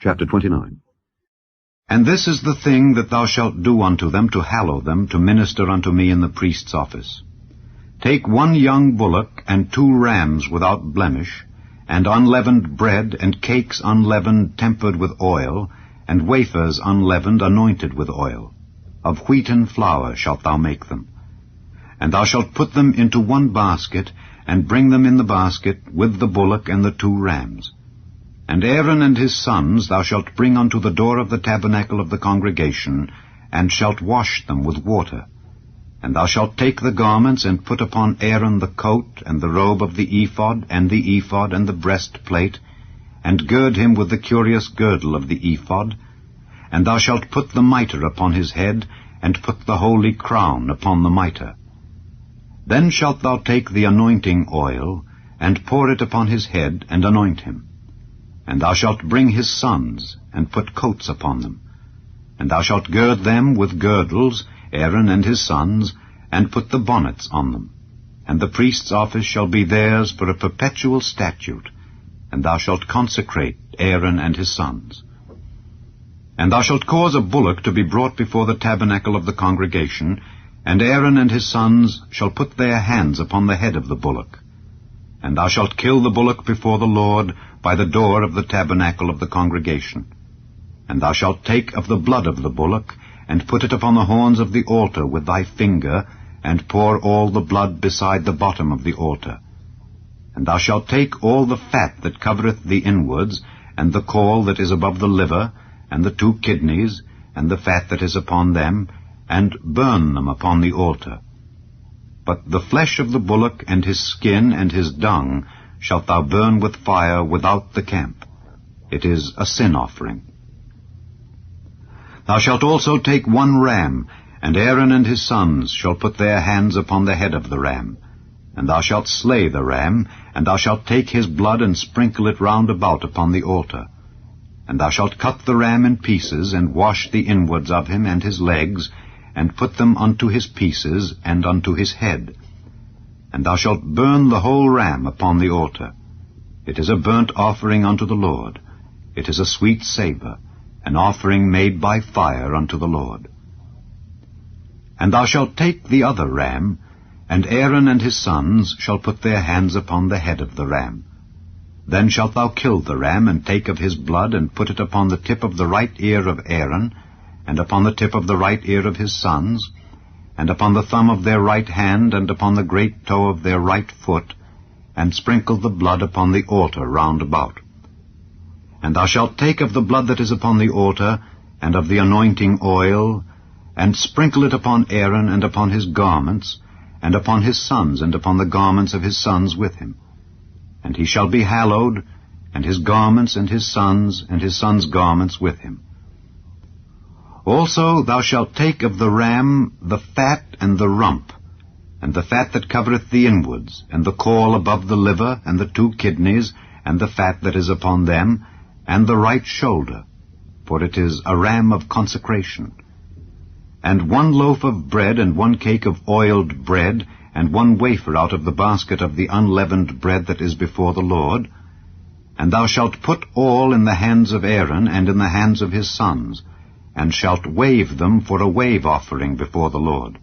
Chapter 29. And this is the thing that thou shalt do unto them to hallow them, to minister unto me in the priest's office. Take 1 young bullock, and 2 rams without blemish, and unleavened bread, and cakes unleavened tempered with oil, and wafers unleavened anointed with oil. Of wheaten flour shalt thou make them. And thou shalt put them into 1 basket, and bring them in the basket with the bullock and the 2 rams. And Aaron and his sons thou shalt bring unto the door of the tabernacle of the congregation, and shalt wash them with water. And thou shalt take the garments, and put upon Aaron the coat, and the robe of the ephod, and the breastplate, and gird him with the curious girdle of the ephod. And thou shalt put the mitre upon his head, and put the holy crown upon the mitre. Then shalt thou take the anointing oil, and pour it upon his head, and anoint him. And thou shalt bring his sons, and put coats upon them. And thou shalt gird them with girdles, Aaron and his sons, and put the bonnets on them. And the priest's office shall be theirs for a perpetual statute, and thou shalt consecrate Aaron and his sons. And thou shalt cause a bullock to be brought before the tabernacle of the congregation, and Aaron and his sons shall put their hands upon the head of the bullock. And thou shalt kill the bullock before the Lord by the door of the tabernacle of the congregation. And thou shalt take of the blood of the bullock, and put it upon the horns of the altar with thy finger, and pour all the blood beside the bottom of the altar. And thou shalt take all the fat that covereth the inwards, and the caul that is above the liver, and the 2 kidneys, and the fat that is upon them, and burn them upon the altar. But the flesh of the bullock, and his skin, and his dung, shalt thou burn with fire without the camp. It is a sin offering. Thou shalt also take 1 ram, and Aaron and his sons shall put their hands upon the head of the ram. And thou shalt slay the ram, and thou shalt take his blood, and sprinkle it round about upon the altar. And thou shalt cut the ram in pieces, and wash the inwards of him and his legs, and put them unto his pieces, and unto his head. And thou shalt burn the whole ram upon the altar. It is a burnt offering unto the Lord. It is a sweet savour, an offering made by fire unto the Lord. And thou shalt take the other ram, and Aaron and his sons shall put their hands upon the head of the ram. Then shalt thou kill the ram, and take of his blood, and put it upon the tip of the right ear of Aaron, and upon the tip of the right ear of his sons, and upon the thumb of their right hand, and upon the great toe of their right foot, and sprinkle the blood upon the altar round about. And thou shalt take of the blood that is upon the altar, and of the anointing oil, and sprinkle it upon Aaron, and upon his garments, and upon his sons, and upon the garments of his sons with him. And he shall be hallowed, and his garments, and his sons' garments with him. Also thou shalt take of the ram the fat and the rump, and the fat that covereth the inwards, and the caul above the liver, and the 2 kidneys, and the fat that is upon them, and the right shoulder, for it is a ram of consecration. And 1 loaf of bread, and 1 cake of oiled bread, and 1 wafer out of the basket of the unleavened bread that is before the Lord. And thou shalt put all in the hands of Aaron, and in the hands of his sons, and shalt wave them for a wave offering before the Lord.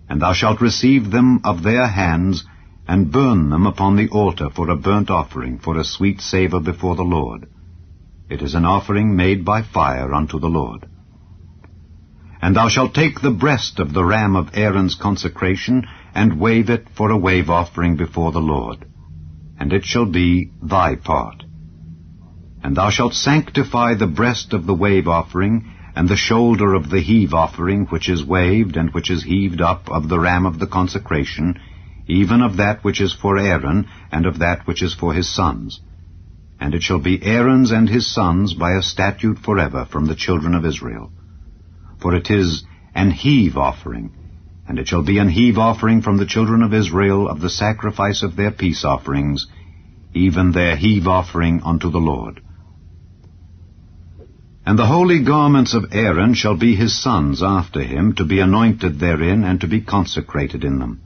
And thou shalt receive them of their hands, and burn them upon the altar for a burnt offering, for a sweet savour before the Lord. It is an offering made by fire unto the Lord. And thou shalt take the breast of the ram of Aaron's consecration, and wave it for a wave offering before the Lord. And it shall be thy part. And thou shalt sanctify the breast of the wave offering, and the shoulder of the heave offering, which is waved, and which is heaved up, of the ram of the consecration, even of that which is for Aaron, and of that which is for his sons. And it shall be Aaron's and his sons by a statute forever from the children of Israel. For it is an heave offering, and it shall be an heave offering from the children of Israel of the sacrifice of their peace offerings, even their heave offering unto the Lord. And the holy garments of Aaron shall be his sons after him, to be anointed therein, and to be consecrated in them.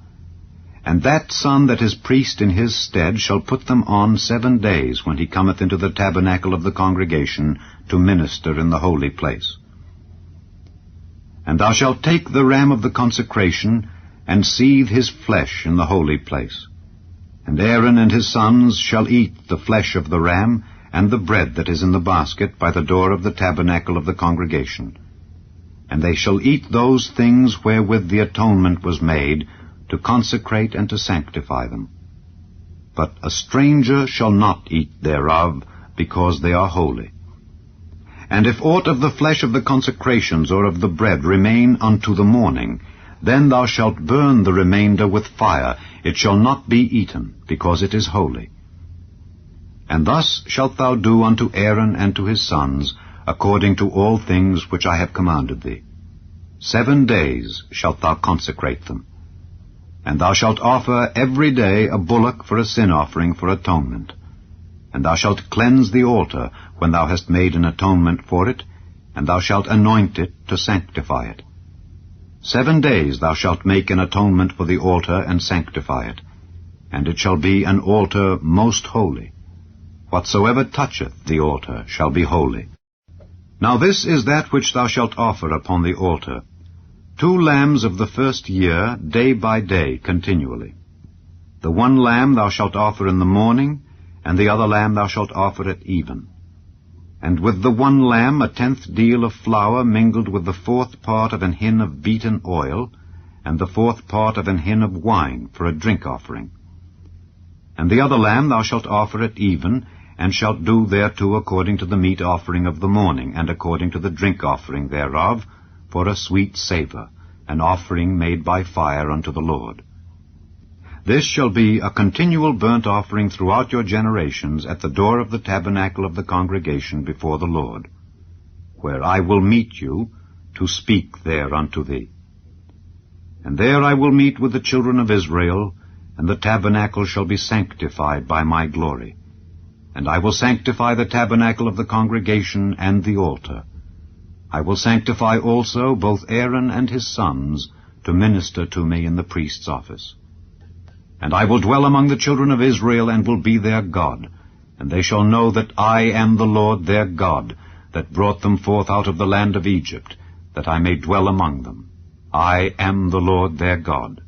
And that son that is priest in his stead shall put them on 7 days when he cometh into the tabernacle of the congregation to minister in the holy place. And thou shalt take the ram of the consecration, and seethe his flesh in the holy place. And Aaron and his sons shall eat the flesh of the ram, and the bread that is in the basket by the door of the tabernacle of the congregation. And they shall eat those things wherewith the atonement was made, to consecrate and to sanctify them. But a stranger shall not eat thereof, because they are holy. And if aught of the flesh of the consecrations or of the bread remain unto the morning, then thou shalt burn the remainder with fire. It shall not be eaten, because it is holy. And thus shalt thou do unto Aaron and to his sons, according to all things which I have commanded thee. 7 days shalt thou consecrate them. And thou shalt offer every day a bullock for a sin offering for atonement. And thou shalt cleanse the altar when thou hast made an atonement for it, and thou shalt anoint it to sanctify it. 7 days thou shalt make an atonement for the altar and sanctify it, and it shall be an altar most holy. Whatsoever toucheth the altar shall be holy. Now this is that which thou shalt offer upon the altar: 2 lambs of the first year, day by day, continually. The one lamb thou shalt offer in the morning, and the other lamb thou shalt offer at even. And with the one lamb 1/10 deal of flour mingled with the 4th part of an hin of beaten oil, and the 4th part of an hin of wine for a drink offering. And the other lamb thou shalt offer at even, and shalt do thereto according to the meat offering of the morning, and according to the drink offering thereof, for a sweet savour, an offering made by fire unto the Lord. This shall be a continual burnt offering throughout your generations at the door of the tabernacle of the congregation before the Lord, where I will meet you to speak there unto thee. And there I will meet with the children of Israel, and the tabernacle shall be sanctified by my glory. And I will sanctify the tabernacle of the congregation and the altar. I will sanctify also both Aaron and his sons to minister to me in the priest's office. And I will dwell among the children of Israel, and will be their God. And they shall know that I am the Lord their God, that brought them forth out of the land of Egypt, that I may dwell among them. I am the Lord their God.